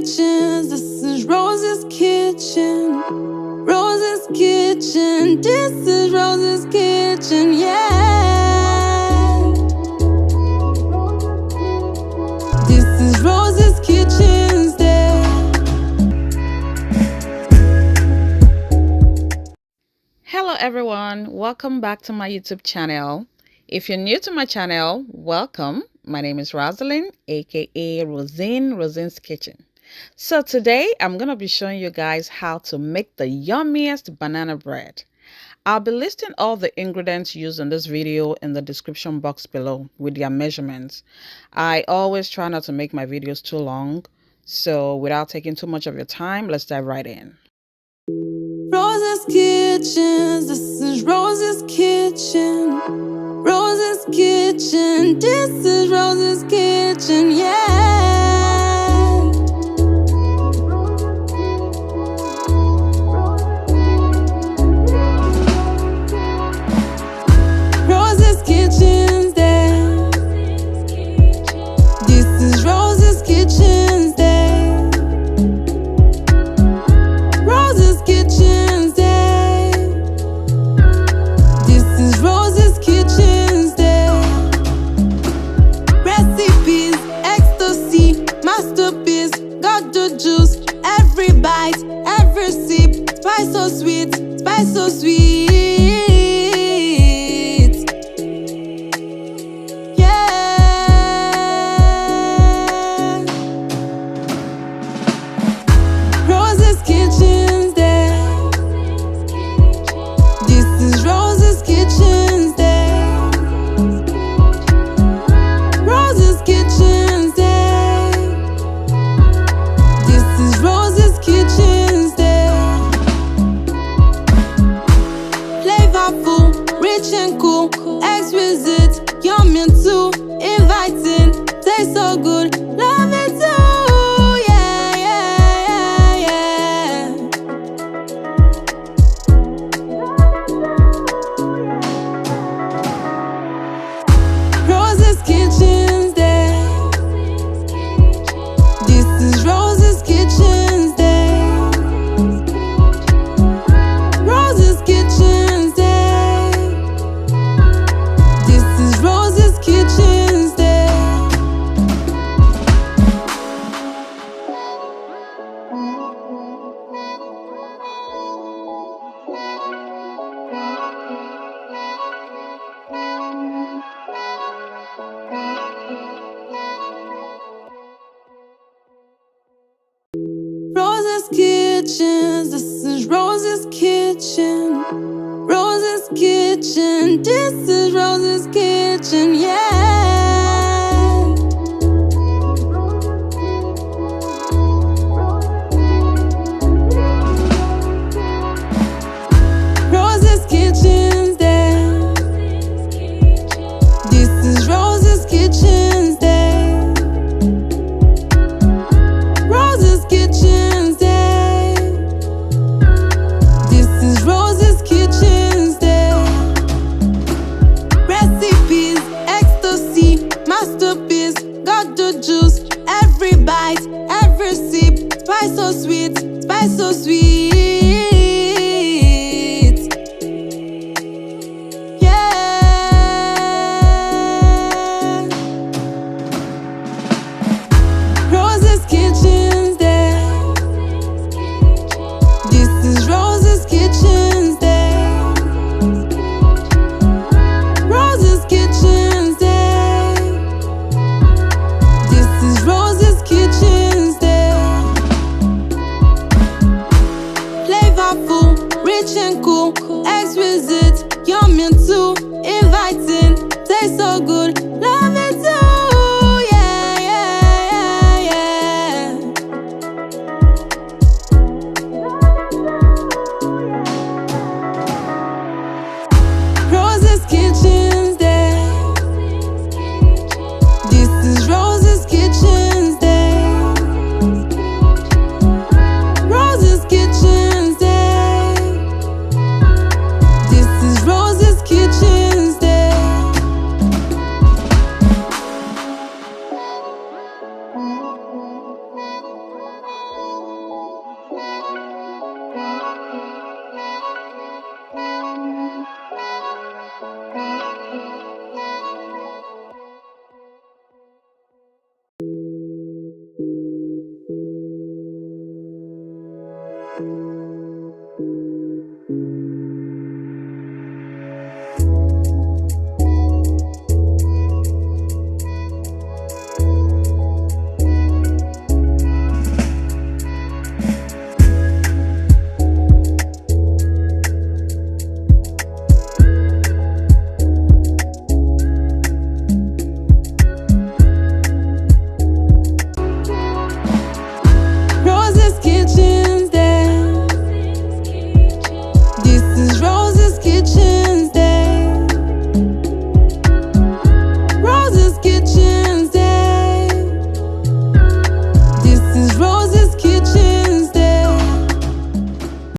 Kitchen. This is Rose's Kitchen. Rose's Kitchen. This is Rose's Kitchen, yeah. This is Rose's Kitchen's day. Hello everyone, welcome back to my YouTube channel. If you're new to my channel, welcome. My name is Rozzyn, aka Rozzyn, Rozzyn's Kitchen. So today I'm going to be showing you guys how to make the yummiest banana bread. I'll be listing all the ingredients used in this video in the description box below with their measurements. I always try not to make my videos too long, so without taking too much of your time, let's dive right in. Rose's Kitchen. This is Rose's Kitchen. Rose's Kitchen. This is Rose's Kitchen, yeah. Rose's Kitchen's day. This is Rose's Kitchen's day. Rose's Kitchen's day. This is Rose's Kitchen's day. Recipes, ecstasy, masterpiece. Got the juice, every bite, every sip. Spice so sweet, spice so sweet. Yeah. Rose's Kitchen's day. This is Rose's Kitchen's day. Rose's Kitchen's day. This is Rose's Kitchen's day. Flavorful, rich and cool, exquisite, yummy too, inviting, tastes so good, love it too, yeah, yeah, yeah, yeah. Rose's Kitchen's day. This is Rose's Kitchen's day. Rose's Kitchen's day. This is Rose's Kitchen's day. Rose's Kitchen. This is Rose's Kitchen. Rose's Kitchen. This is Rose's Kitchen, yeah. Rose's Kitchen's day. This is Rose's Kitchen's day. Rose's Kitchen's day. This is Rose's Kitchen's day. Recipes, ecstasy, masterpiece. Got the juice, every bite, every sip. Spice so sweet, spice so sweet. Yeah. Rose's Kitchen.